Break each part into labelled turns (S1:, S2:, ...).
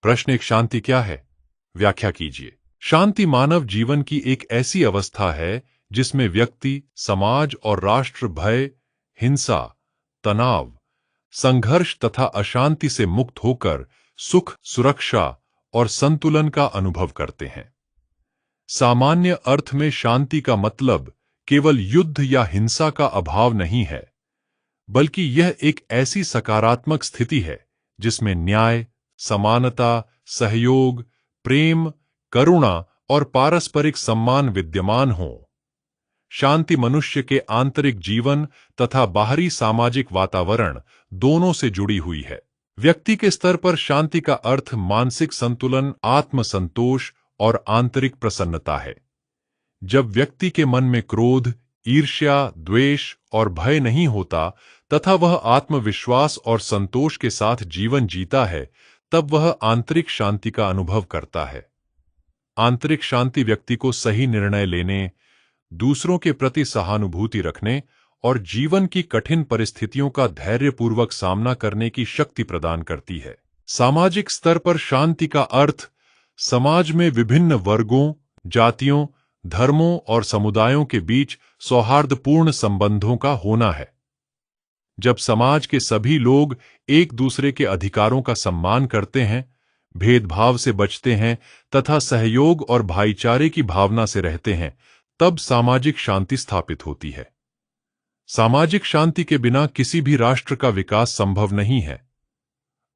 S1: प्रश्न एक, शांति क्या है? व्याख्या कीजिए। शांति मानव जीवन की एक ऐसी अवस्था है जिसमें व्यक्ति, समाज और राष्ट्र भय, हिंसा, तनाव, संघर्ष तथा अशांति से मुक्त होकर सुख, सुरक्षा और संतुलन का अनुभव करते हैं। सामान्य अर्थ में शांति का मतलब केवल युद्ध या हिंसा का अभाव नहीं है, बल्कि यह एक ऐसी सकारात्मक स्थिति है जिसमें न्याय, समानता, सहयोग, प्रेम, करुणा और पारस्परिक सम्मान विद्यमान हो। शांति मनुष्य के आंतरिक जीवन तथा बाहरी सामाजिक वातावरण दोनों से जुड़ी हुई है। व्यक्ति के स्तर पर शांति का अर्थ मानसिक संतुलन, आत्मसंतोष और आंतरिक प्रसन्नता है। जब व्यक्ति के मन में क्रोध, ईर्ष्या, द्वेष और भय नहीं होता तथा वह आत्मविश्वास और संतोष के साथ जीवन जीता है, तब वह आंतरिक शांति का अनुभव करता है। आंतरिक शांति व्यक्ति को सही निर्णय लेने, दूसरों के प्रति सहानुभूति रखने और जीवन की कठिन परिस्थितियों का धैर्यपूर्वक सामना करने की शक्ति प्रदान करती है। सामाजिक स्तर पर शांति का अर्थ समाज में विभिन्न वर्गों, जातियों, धर्मों और समुदायों के बीच सौहार्दपूर्ण संबंधों का होना है। जब समाज के सभी लोग एक दूसरे के अधिकारों का सम्मान करते हैं, भेदभाव से बचते हैं तथा सहयोग और भाईचारे की भावना से रहते हैं, तब सामाजिक शांति स्थापित होती है। सामाजिक शांति के बिना किसी भी राष्ट्र का विकास संभव नहीं है।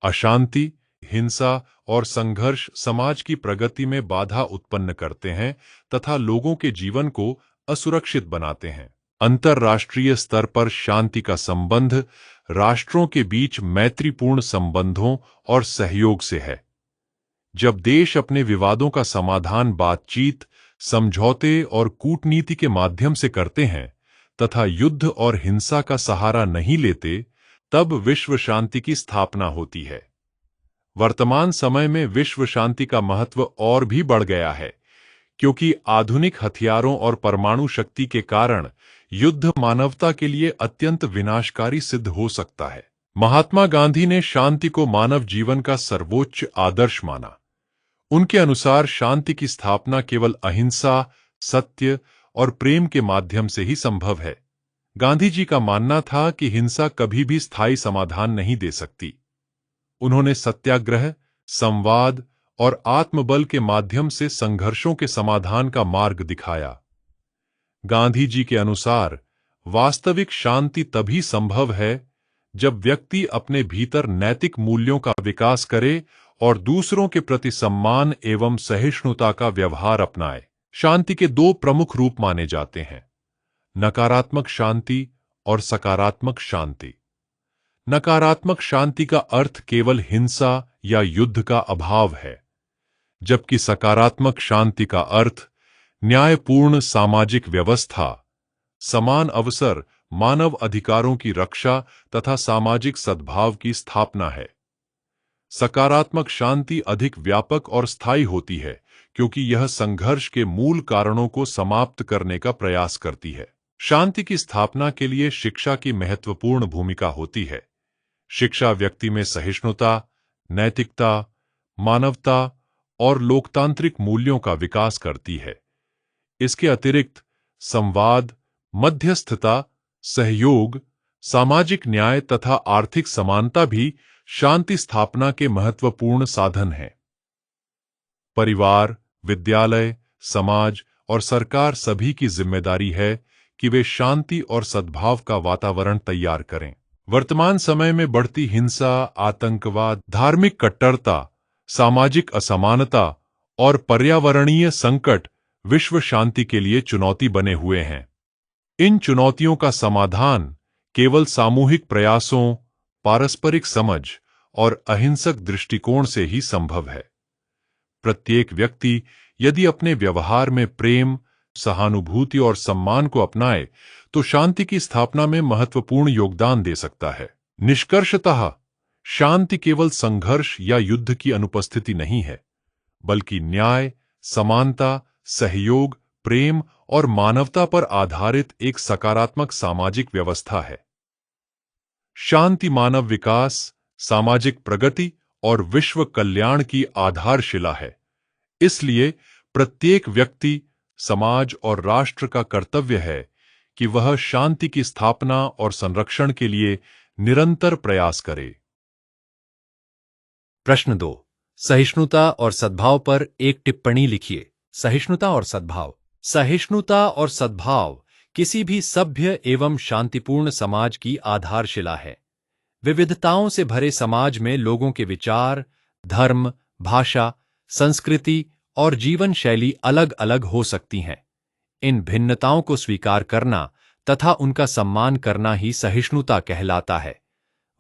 S1: अशांति, हिंसा और संघर्ष समाज की प्रगति में बाधा उत्पन्न करते हैं तथा लोगों के जीवन को असुरक्षित बनाते हैं। अंतर्राष्ट्रीय स्तर पर शांति का संबंध राष्ट्रों के बीच मैत्रीपूर्ण संबंधों और सहयोग से है। जब देश अपने विवादों का समाधान बातचीत, समझौते और कूटनीति के माध्यम से करते हैं तथा युद्ध और हिंसा का सहारा नहीं लेते, तब विश्व शांति की स्थापना होती है। वर्तमान समय में विश्व शांति का महत्व और भी बढ़ गया है, क्योंकि आधुनिक हथियारों और परमाणु शक्ति के कारण युद्ध मानवता के लिए अत्यंत विनाशकारी सिद्ध हो सकता है। महात्मा गांधी ने शांति को मानव जीवन का सर्वोच्च आदर्श माना। उनके अनुसार शांति की स्थापना केवल अहिंसा, सत्य और प्रेम के माध्यम से ही संभव है। गांधी जी का मानना था कि हिंसा कभी भी स्थायी समाधान नहीं दे सकती। उन्होंने सत्याग्रह, संवाद और आत्मबल के माध्यम से संघर्षों के समाधान का मार्ग दिखाया। गांधी जी के अनुसार वास्तविक शांति तभी संभव है जब व्यक्ति अपने भीतर नैतिक मूल्यों का विकास करे और दूसरों के प्रति सम्मान एवं सहिष्णुता का व्यवहार अपनाए। शांति के दो प्रमुख रूप माने जाते हैं: नकारात्मक शांति और सकारात्मक शांति। नकारात्मक शांति का अर्थ केवल हिंसा या युद्ध का अभाव है, जबकि सकारात्मक शांति का अर्थ न्यायपूर्ण सामाजिक व्यवस्था, समान अवसर, मानव अधिकारों की रक्षा तथा सामाजिक सद्भाव की स्थापना है। सकारात्मक शांति अधिक व्यापक और स्थायी होती है, क्योंकि यह संघर्ष के मूल कारणों को समाप्त करने का प्रयास करती है। शांति की स्थापना के लिए शिक्षा की महत्वपूर्ण भूमिका होती है। शिक्षा व्यक्ति में सहिष्णुता, नैतिकता, मानवता और लोकतांत्रिक मूल्यों का विकास करती है। इसके अतिरिक्त संवाद, मध्यस्थता, सहयोग, सामाजिक न्याय तथा आर्थिक समानता भी शांति स्थापना के महत्वपूर्ण साधन हैं। परिवार, विद्यालय, समाज और सरकार सभी की जिम्मेदारी है कि वे शांति और सद्भाव का वातावरण तैयार करें। वर्तमान समय में बढ़ती हिंसा, आतंकवाद, धार्मिक कट्टरता, सामाजिक असमानता और पर्यावरणीय संकट विश्व शांति के लिए चुनौती बने हुए हैं। इन चुनौतियों का समाधान केवल सामूहिक प्रयासों, पारस्परिक समझ और अहिंसक दृष्टिकोण से ही संभव है। प्रत्येक व्यक्ति यदि अपने व्यवहार में प्रेम, सहानुभूति और सम्मान को अपनाए, तो शांति की स्थापना में महत्वपूर्ण योगदान दे सकता है। निष्कर्षतः, शांति केवल संघर्ष या युद्ध की अनुपस्थिति नहीं है, बल्कि न्याय, समानता, सहयोग, प्रेम और मानवता पर आधारित एक सकारात्मक सामाजिक व्यवस्था है। शांति मानव विकास, सामाजिक प्रगति और विश्व कल्याण की आधारशिला है। इसलिए प्रत्येक व्यक्ति, समाज और राष्ट्र का कर्तव्य है कि वह शांति की स्थापना और संरक्षण के लिए निरंतर प्रयास करे।
S2: प्रश्न 2। सहिष्णुता और सद्भाव पर एक टिप्पणी लिखिए। सहिष्णुता और सद्भाव। सहिष्णुता और सद्भाव किसी भी सभ्य एवं शांतिपूर्ण समाज की आधारशिला है। विविधताओं से भरे समाज में लोगों के विचार, धर्म, भाषा, संस्कृति और जीवन शैली अलग अलग हो सकती हैं। इन भिन्नताओं को स्वीकार करना तथा उनका सम्मान करना ही सहिष्णुता कहलाता है।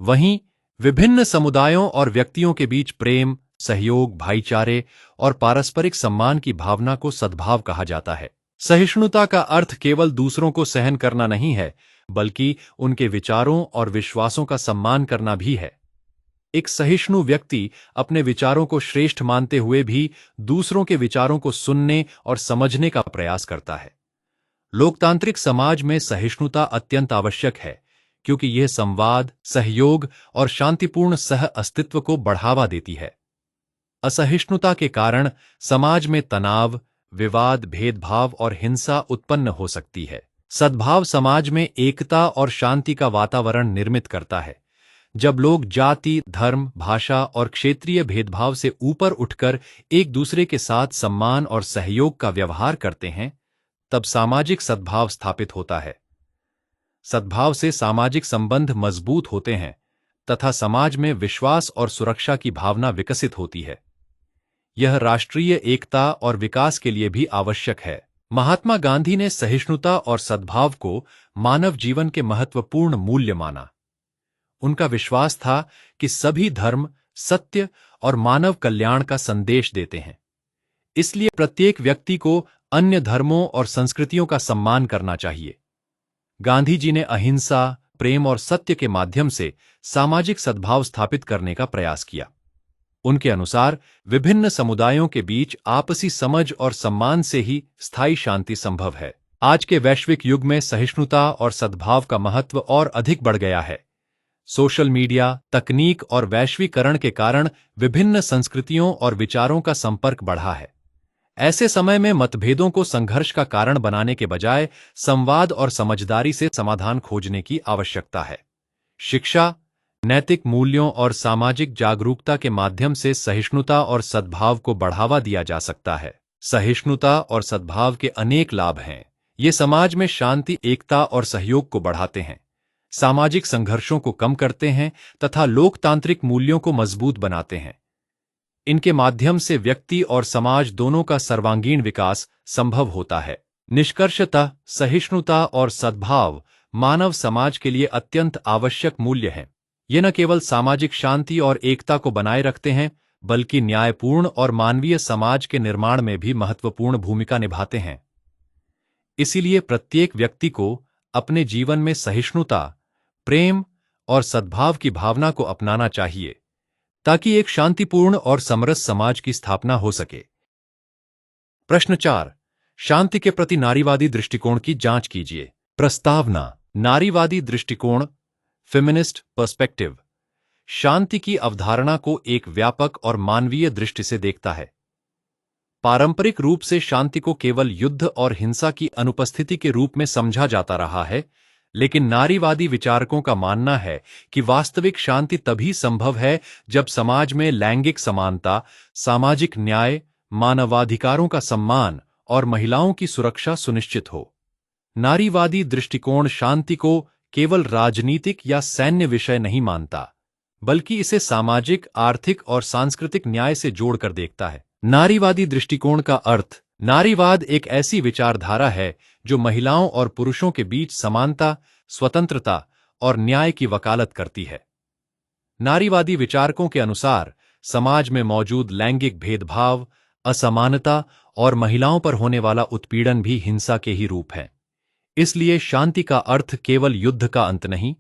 S2: वहीं विभिन्न समुदायों और व्यक्तियों के बीच प्रेम, सहयोग, भाईचारे और पारस्परिक सम्मान की भावना को सद्भाव कहा जाता है। सहिष्णुता का अर्थ केवल दूसरों को सहन करना नहीं है, बल्कि उनके विचारों और विश्वासों का सम्मान करना भी है। एक सहिष्णु व्यक्ति अपने विचारों को श्रेष्ठ मानते हुए भी दूसरों के विचारों को सुनने और समझने का प्रयास करता है। लोकतांत्रिक समाज में सहिष्णुता अत्यंत आवश्यक है, क्योंकि यह संवाद, सहयोग और शांतिपूर्ण सह अस्तित्व को बढ़ावा देती है। असहिष्णुता के कारण समाज में तनाव, विवाद, भेदभाव और हिंसा उत्पन्न हो सकती है। सद्भाव समाज में एकता और शांति का वातावरण निर्मित करता है। जब लोग जाति, धर्म, भाषा और क्षेत्रीय भेदभाव से ऊपर उठकर एक दूसरे के साथ सम्मान और सहयोग का व्यवहार करते हैं, तब सामाजिक सद्भाव स्थापित होता है। सद्भाव से सामाजिक संबंध मजबूत होते हैं तथा समाज में विश्वास और सुरक्षा की भावना विकसित होती है। यह राष्ट्रीय एकता और विकास के लिए भी आवश्यक है। महात्मा गांधी ने सहिष्णुता और सद्भाव को मानव जीवन के महत्वपूर्ण मूल्य माना। उनका विश्वास था कि सभी धर्म सत्य और मानव कल्याण का संदेश देते हैं। इसलिए प्रत्येक व्यक्ति को अन्य धर्मों और संस्कृतियों का सम्मान करना चाहिए। गांधी जी ने अहिंसा, प्रेम और सत्य के माध्यम से सामाजिक सद्भाव स्थापित करने का प्रयास किया। उनके अनुसार विभिन्न समुदायों के बीच आपसी समझ और सम्मान से ही स्थायी शांति संभव है। आज के वैश्विक युग में सहिष्णुता और सद्भाव का महत्व और अधिक बढ़ गया है। सोशल मीडिया, तकनीक और वैश्वीकरण के कारण विभिन्न संस्कृतियों और विचारों का संपर्क बढ़ा है। ऐसे समय में मतभेदों को संघर्ष का कारण बनाने के बजाय संवाद और समझदारी से समाधान खोजने की आवश्यकता है। शिक्षा, नैतिक मूल्यों और सामाजिक जागरूकता के माध्यम से सहिष्णुता और सद्भाव को बढ़ावा दिया जा सकता है। सहिष्णुता और सद्भाव के अनेक लाभ हैं। ये समाज में शांति, एकता और सहयोग को बढ़ाते हैं, सामाजिक संघर्षों को कम करते हैं तथा लोकतांत्रिक मूल्यों को मजबूत बनाते हैं। इनके माध्यम से व्यक्ति और समाज दोनों का सर्वांगीण विकास संभव होता है। निष्कर्षतः सहिष्णुता और सद्भाव मानव समाज के लिए अत्यंत आवश्यक मूल्य हैं। ये न केवल सामाजिक शांति और एकता को बनाए रखते हैं, बल्कि न्यायपूर्ण और मानवीय समाज के निर्माण में भी महत्वपूर्ण भूमिका निभाते हैं। इसीलिए प्रत्येक व्यक्ति को अपने जीवन में सहिष्णुता, प्रेम और सद्भाव की भावना को अपनाना चाहिए, ताकि एक शांतिपूर्ण और समरस समाज की स्थापना हो सके। प्रश्न 4। शांति के प्रति नारीवादी दृष्टिकोण की जांच कीजिए। प्रस्तावना। नारीवादी दृष्टिकोण, फेमिनिस्ट पर्सपेक्टिव, शांति की अवधारणा को एक व्यापक और मानवीय दृष्टि से देखता है। पारंपरिक रूप से शांति को केवल युद्ध और हिंसा की अनुपस्थिति के रूप में समझा जाता रहा है, लेकिन नारीवादी विचारकों का मानना है कि वास्तविक शांति तभी संभव है जब समाज में लैंगिक समानता, सामाजिक न्याय, मानवाधिकारों का सम्मान और महिलाओं की सुरक्षा सुनिश्चित हो। नारीवादी दृष्टिकोण शांति को केवल राजनीतिक या सैन्य विषय नहीं मानता, बल्कि इसे सामाजिक, आर्थिक और सांस्कृतिक न्याय से जोड़कर देखता है। नारीवादी दृष्टिकोण का अर्थ। नारीवाद एक ऐसी विचारधारा है जो महिलाओं और पुरुषों के बीच समानता, स्वतंत्रता और न्याय की वकालत करती है। नारीवादी विचारकों के अनुसार समाज में मौजूद लैंगिक भेदभाव, असमानता और महिलाओं पर होने वाला उत्पीड़न भी हिंसा के ही रूप हैं। इसलिए शांति का अर्थ केवल युद्ध का अंत नहीं,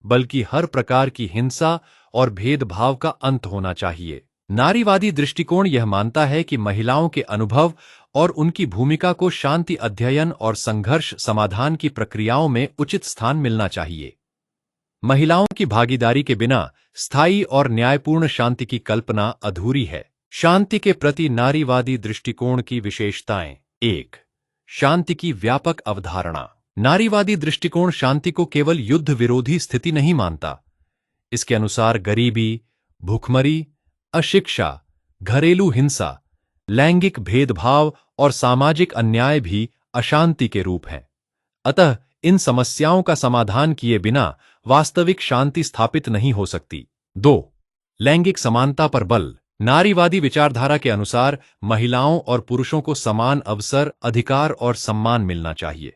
S2: बल्कि हर प्रकार की हिंसा और भेदभाव का अंत होना चाहिए। नारीवादी दृष्टिकोण यह मानता है कि महिलाओं के अनुभव और उनकी भूमिका को शांति अध्ययन और संघर्ष समाधान की प्रक्रियाओं में उचित स्थान मिलना चाहिए। महिलाओं की भागीदारी के बिना स्थायी और न्यायपूर्ण शांति की कल्पना अधूरी है। शांति के प्रति नारीवादी दृष्टिकोण की विशेषताएं। 1. शांति की व्यापक अवधारणा। नारीवादी दृष्टिकोण शांति को केवल युद्ध विरोधी स्थिति नहीं मानता। इसके अनुसार गरीबी, भूखमरी, अशिक्षा, घरेलू हिंसा, लैंगिक भेदभाव और सामाजिक अन्याय भी अशांति के रूप हैं। अतः इन समस्याओं का समाधान किए बिना वास्तविक शांति स्थापित नहीं हो सकती। 2. लैंगिक समानता पर बल। नारीवादी विचारधारा के अनुसार महिलाओं और पुरुषों को समान अवसर, अधिकार और सम्मान मिलना चाहिए।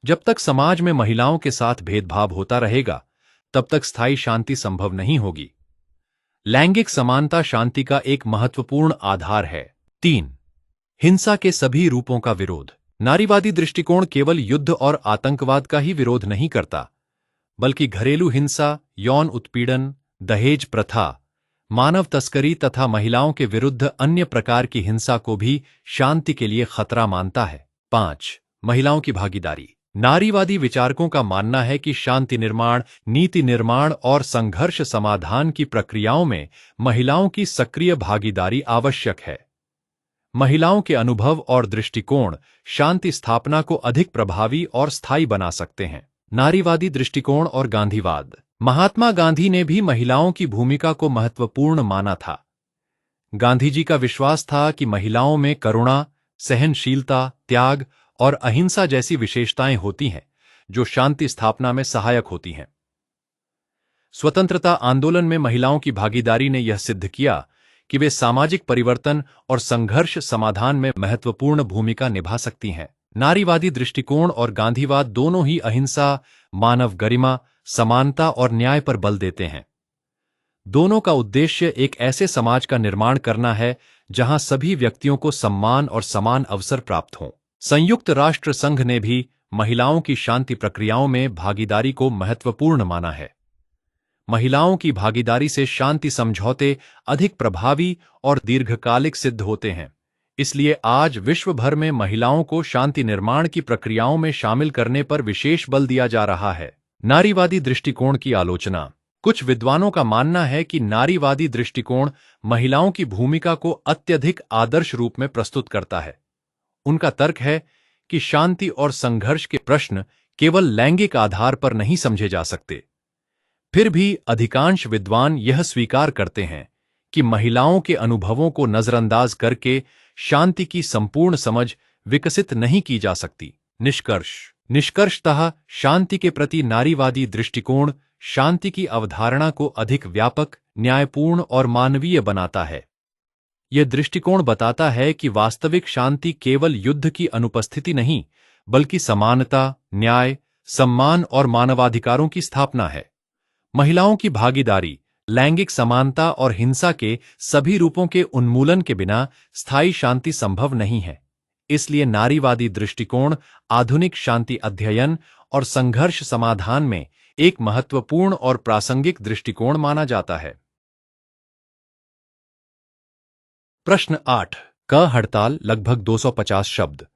S2: जब तक समाज में महिलाओं के साथ भेदभाव होता रहेगा, तब तक स्थायी शांति संभव नहीं होगी। लैंगिक समानता शांति का एक महत्वपूर्ण आधार है। 3. हिंसा के सभी रूपों का विरोध। नारीवादी दृष्टिकोण केवल युद्ध और आतंकवाद का ही विरोध नहीं करता, बल्कि घरेलू हिंसा, यौन उत्पीड़न, दहेज प्रथा, मानव तस्करी तथा महिलाओं के विरुद्ध अन्य प्रकार की हिंसा को भी शांति के लिए खतरा मानता है। 5. महिलाओं की भागीदारी। नारीवादी विचारकों का मानना है कि शांति निर्माण, नीति निर्माण और संघर्ष समाधान की प्रक्रियाओं में महिलाओं की सक्रिय भागीदारी आवश्यक है। महिलाओं के अनुभव और दृष्टिकोण शांति स्थापना को अधिक प्रभावी और स्थायी बना सकते हैं। नारीवादी दृष्टिकोण और गांधीवाद। महात्मा गांधी ने भी महिलाओं की भूमिका को महत्वपूर्ण माना था। गांधी जी का विश्वास था कि महिलाओं में करुणा, सहनशीलता, त्याग और अहिंसा जैसी विशेषताएं होती हैं, जो शांति स्थापना में सहायक होती हैं। स्वतंत्रता आंदोलन में महिलाओं की भागीदारी ने यह सिद्ध किया कि वे सामाजिक परिवर्तन और संघर्ष समाधान में महत्वपूर्ण भूमिका निभा सकती हैं। नारीवादी दृष्टिकोण और गांधीवाद दोनों ही अहिंसा, मानव गरिमा, समानता और न्याय पर बल देते हैं। दोनों का उद्देश्य एक ऐसे समाज का निर्माण करना है जहां सभी व्यक्तियों को सम्मान और समान अवसर प्राप्त हों। संयुक्त राष्ट्र संघ ने भी महिलाओं की शांति प्रक्रियाओं में भागीदारी को महत्वपूर्ण माना है। महिलाओं की भागीदारी से शांति समझौते अधिक प्रभावी और दीर्घकालिक सिद्ध होते हैं। इसलिए आज विश्व भर में महिलाओं को शांति निर्माण की प्रक्रियाओं में शामिल करने पर विशेष बल दिया जा रहा है। नारीवादी दृष्टिकोण की आलोचना। कुछ विद्वानों का मानना है कि नारीवादी दृष्टिकोण महिलाओं की भूमिका को अत्यधिक आदर्श रूप में प्रस्तुत करता है। उनका तर्क है कि शांति और संघर्ष के प्रश्न केवल लैंगिक आधार पर नहीं समझे जा सकते। फिर भी अधिकांश विद्वान यह स्वीकार करते हैं कि महिलाओं के अनुभवों को नजरअंदाज करके शांति की संपूर्ण समझ विकसित नहीं की जा सकती। निष्कर्षतः शांति के प्रति नारीवादी दृष्टिकोण शांति की अवधारणा को अधिक व्यापक, न्यायपूर्ण और मानवीय बनाता है। यह दृष्टिकोण बताता है कि वास्तविक शांति केवल युद्ध की अनुपस्थिति नहीं, बल्कि समानता, न्याय, सम्मान और मानवाधिकारों की स्थापना है। महिलाओं की भागीदारी, लैंगिक समानता और हिंसा के सभी रूपों के उन्मूलन के बिना स्थायी शांति संभव नहीं है। इसलिए नारीवादी दृष्टिकोण आधुनिक शांति अध्ययन और संघर्ष समाधान में एक महत्वपूर्ण और प्रासंगिक दृष्टिकोण माना जाता है। प्रश्न 8 क हड़ताल लगभग 250 शब्द।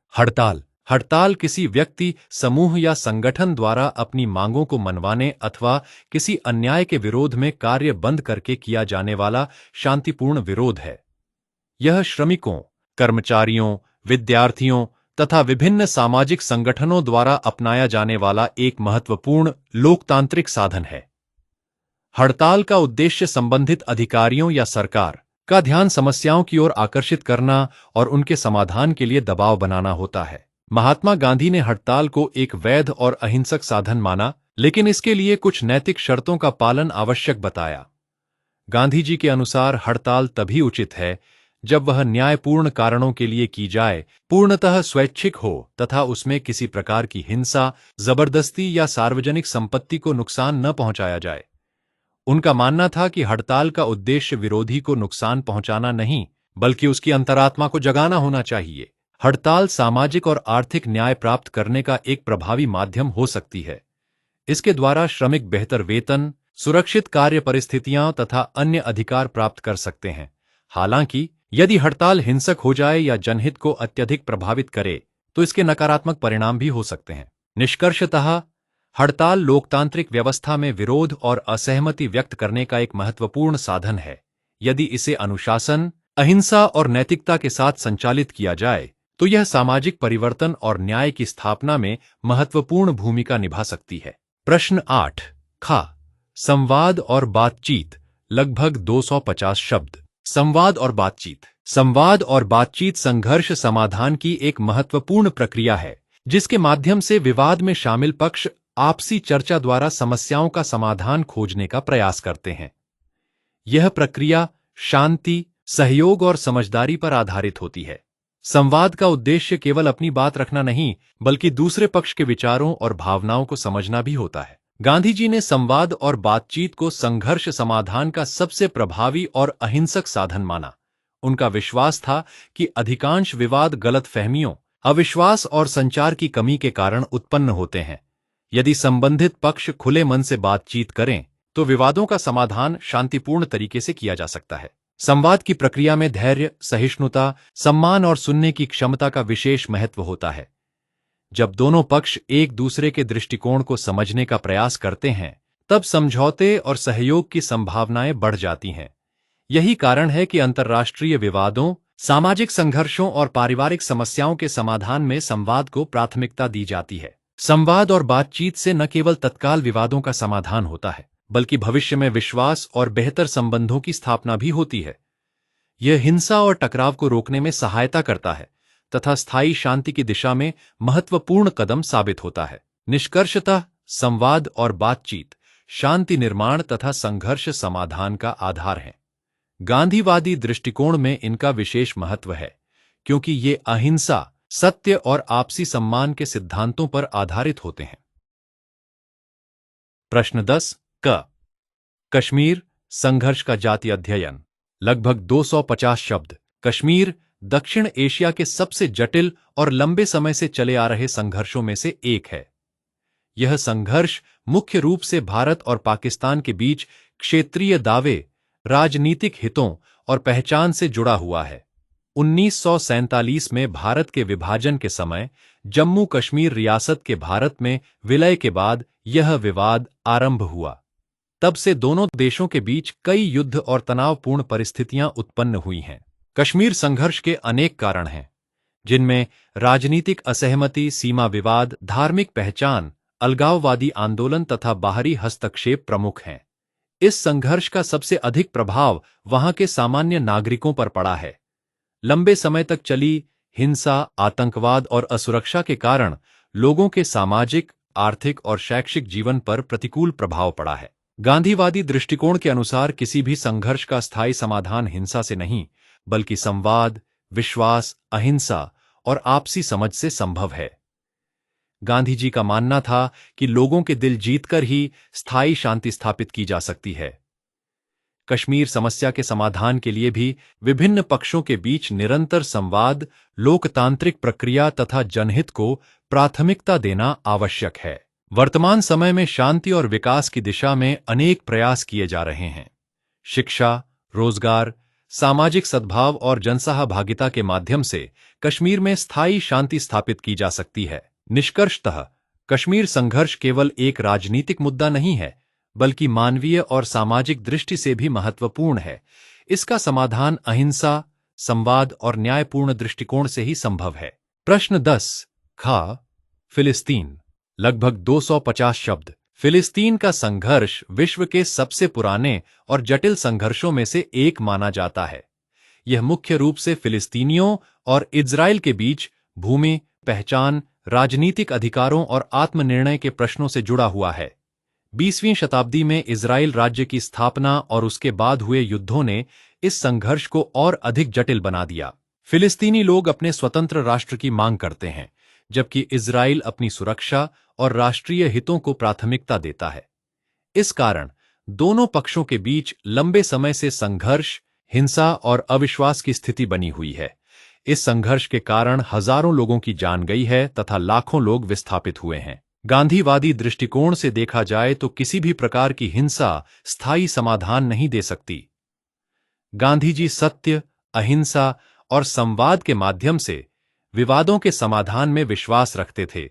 S2: हड़ताल किसी व्यक्ति, समूह या संगठन द्वारा अपनी मांगों को मनवाने अथवा किसी अन्याय के विरोध में कार्य बंद करके किया जाने वाला शांतिपूर्ण विरोध है। यह श्रमिकों, कर्मचारियों, विद्यार्थियों तथा विभिन्न सामाजिक संगठनों द्वारा अपनाया जाने वाला एक महत्वपूर्ण लोकतांत्रिक साधन है। हड़ताल का उद्देश्य संबंधित अधिकारियों या सरकार का ध्यान समस्याओं की ओर आकर्षित करना और उनके समाधान के लिए दबाव बनाना होता है। महात्मा गांधी ने हड़ताल को एक वैध और अहिंसक साधन माना, लेकिन इसके लिए कुछ नैतिक शर्तों का पालन आवश्यक बताया। गांधी जी के अनुसार हड़ताल तभी उचित है जब वह न्यायपूर्ण कारणों के लिए की जाए, पूर्णतः स्वैच्छिक हो तथा उसमें किसी प्रकार की हिंसा, जबरदस्ती या सार्वजनिक संपत्ति को नुकसान न पहुंचाया जाए। उनका मानना था कि हड़ताल का उद्देश्य विरोधी को नुकसान पहुंचाना नहीं, बल्कि उसकी अंतरात्मा को जगाना होना चाहिए। हड़ताल सामाजिक और आर्थिक न्याय प्राप्त करने का एक प्रभावी माध्यम हो सकती है। इसके द्वारा श्रमिक बेहतर वेतन, सुरक्षित कार्य परिस्थितियां तथा अन्य अधिकार प्राप्त कर सकते हैं। हालांकि यदि हड़ताल हिंसक हो जाए या जनहित को अत्यधिक प्रभावित करे, तो इसके नकारात्मक परिणाम भी हो सकते हैं। निष्कर्षतः हड़ताल लोकतांत्रिक व्यवस्था में विरोध और असहमति व्यक्त करने का एक महत्वपूर्ण साधन है। यदि इसे अनुशासन, अहिंसा और नैतिकता के साथ संचालित किया जाए तो यह सामाजिक परिवर्तन और न्याय की स्थापना में महत्वपूर्ण भूमिका निभा सकती है। प्रश्न 8 खा संवाद और बातचीत लगभग 250 शब्द। संवाद और बातचीत। संवाद और बातचीत संघर्ष समाधान की एक महत्वपूर्ण प्रक्रिया है, जिसके माध्यम से विवाद में शामिल पक्ष आपसी चर्चा द्वारा समस्याओं का समाधान खोजने का प्रयास करते हैं। यह प्रक्रिया शांति, सहयोग और समझदारी पर आधारित होती है। संवाद का उद्देश्य केवल अपनी बात रखना नहीं, बल्कि दूसरे पक्ष के विचारों और भावनाओं को समझना भी होता है। गांधी जी ने संवाद और बातचीत को संघर्ष समाधान का सबसे प्रभावी और अहिंसक साधन माना। उनका विश्वास था कि अधिकांश विवाद गलतफहमियों, अविश्वास और संचार की कमी के कारण उत्पन्न होते हैं। यदि संबंधित पक्ष खुले मन से बातचीत करें तो विवादों का समाधान शांतिपूर्ण तरीके से किया जा सकता है। संवाद की प्रक्रिया में धैर्य, सहिष्णुता, सम्मान और सुनने की क्षमता का विशेष महत्व होता है। जब दोनों पक्ष एक दूसरे के दृष्टिकोण को समझने का प्रयास करते हैं, तब समझौते और सहयोग की संभावनाएं बढ़ जाती हैं। यही कारण है कि अंतर्राष्ट्रीय विवादों, सामाजिक संघर्षों और पारिवारिक समस्याओं के समाधान में संवाद को प्राथमिकता दी जाती है। संवाद और बातचीत से न केवल तत्काल विवादों का समाधान होता है, बल्कि भविष्य में विश्वास और बेहतर संबंधों की स्थापना भी होती है। यह हिंसा और टकराव को रोकने में सहायता करता है तथा स्थायी शांति की दिशा में महत्वपूर्ण कदम साबित होता है। निष्कर्षतः संवाद और बातचीत शांति निर्माण तथा संघर्ष समाधान का आधार है। गांधीवादी दृष्टिकोण में इनका विशेष महत्व है, क्योंकि ये अहिंसा, सत्य और आपसी सम्मान के सिद्धांतों पर आधारित होते हैं। प्रश्न 10 कश्मीर संघर्ष का जातीय अध्ययन। लगभग 250 शब्द। कश्मीर दक्षिण एशिया के सबसे जटिल और लंबे समय से चले आ रहे संघर्षों में से एक है। यह संघर्ष मुख्य रूप से भारत और पाकिस्तान के बीच क्षेत्रीय दावे, राजनीतिक हितों और पहचान से जुड़ा हुआ है। 1947 में भारत के विभाजन के समय जम्मू कश्मीर रियासत के भारत में विलय के बाद यह विवाद आरंभ हुआ। तब से दोनों देशों के बीच कई युद्ध और तनावपूर्ण परिस्थितियां उत्पन्न हुई हैं। कश्मीर संघर्ष के अनेक कारण हैं, जिनमें राजनीतिक असहमति, सीमा विवाद, धार्मिक पहचान, अलगाववादी आंदोलन तथा बाहरी हस्तक्षेप प्रमुख हैं। इस संघर्ष का सबसे अधिक प्रभाव वहां के सामान्य नागरिकों पर पड़ा है। लंबे समय तक चली हिंसा, आतंकवाद और असुरक्षा के कारण लोगों के सामाजिक, आर्थिक और शैक्षिक जीवन पर प्रतिकूल प्रभाव पड़ा है। गांधीवादी दृष्टिकोण के अनुसार किसी भी संघर्ष का स्थायी समाधान हिंसा से नहीं, बल्कि संवाद, विश्वास, अहिंसा और आपसी समझ से संभव है। गांधी जी का मानना था कि लोगों के दिल जीतकर ही स्थायी शांति स्थापित की जा सकती है। कश्मीर समस्या के समाधान के लिए भी विभिन्न पक्षों के बीच निरंतर संवाद, लोकतांत्रिक प्रक्रिया तथा जनहित को प्राथमिकता देना आवश्यक है। वर्तमान समय में शांति और विकास की दिशा में अनेक प्रयास किए जा रहे हैं। शिक्षा, रोजगार, सामाजिक सद्भाव और जनसहभागिता के माध्यम से कश्मीर में स्थायी शांति स्थापित की जा सकती है। निष्कर्षतः कश्मीर संघर्ष केवल एक राजनीतिक मुद्दा नहीं है, बल्कि मानवीय और सामाजिक दृष्टि से भी महत्वपूर्ण है। इसका समाधान अहिंसा, संवाद और न्यायपूर्ण दृष्टिकोण से ही संभव है। प्रश्न 10 फिलिस्तीन। लगभग 250 शब्द। फिलिस्तीन का संघर्ष विश्व के सबसे पुराने और जटिल संघर्षों में से एक माना जाता है। यह मुख्य रूप से फिलिस्तीनियों और इजराइल के बीच भूमि, पहचान, राजनीतिक अधिकारों और आत्मनिर्णय के प्रश्नों से जुड़ा हुआ है। 20वीं शताब्दी में इजराइल राज्य की स्थापना और उसके बाद हुए युद्धों ने इस संघर्ष को और अधिक जटिल बना दिया। फिलिस्तीनी लोग अपने स्वतंत्र राष्ट्र की मांग करते हैं, जबकि इजराइल अपनी सुरक्षा और राष्ट्रीय हितों को प्राथमिकता देता है। इस कारण दोनों पक्षों के बीच लंबे समय से संघर्ष, हिंसा और अविश्वास की स्थिति बनी हुई है। इस संघर्ष के कारण हजारों लोगों की जान गई है तथा लाखों लोग विस्थापित हुए हैं। गांधीवादी दृष्टिकोण से देखा जाए तो किसी भी प्रकार की हिंसा स्थायी समाधान नहीं दे सकती। गांधी जी सत्य, अहिंसा और संवाद के माध्यम से विवादों के समाधान में विश्वास रखते थे।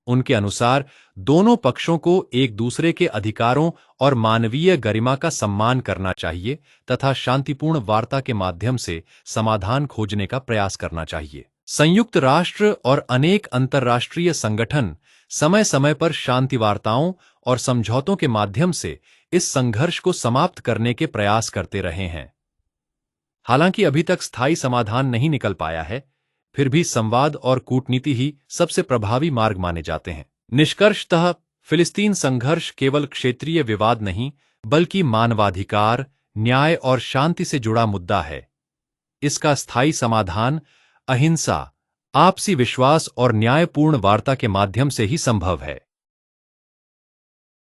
S2: उनके अनुसार दोनों पक्षों को एक दूसरे के अधिकारों और मानवीय गरिमा का सम्मान करना चाहिए तथा शांतिपूर्ण वार्ता के माध्यम से समाधान खोजने का प्रयास करना चाहिए। संयुक्त राष्ट्र और अनेक अंतर्राष्ट्रीय संगठन समय समय पर शांति वार्ताओं और समझौतों के माध्यम से इस संघर्ष को समाप्त करने के प्रयास करते रहे हैं। हालांकि अभी तक स्थायी समाधान नहीं निकल पाया है, फिर भी संवाद और कूटनीति ही सबसे प्रभावी मार्ग माने जाते हैं। निष्कर्षतः फिलिस्तीन संघर्ष केवल क्षेत्रीय विवाद नहीं, बल्कि मानवाधिकार, न्याय और शांति से जुड़ा मुद्दा है। इसका स्थायी समाधान अहिंसा, आपसी विश्वास और न्यायपूर्ण वार्ता के माध्यम से ही संभव है।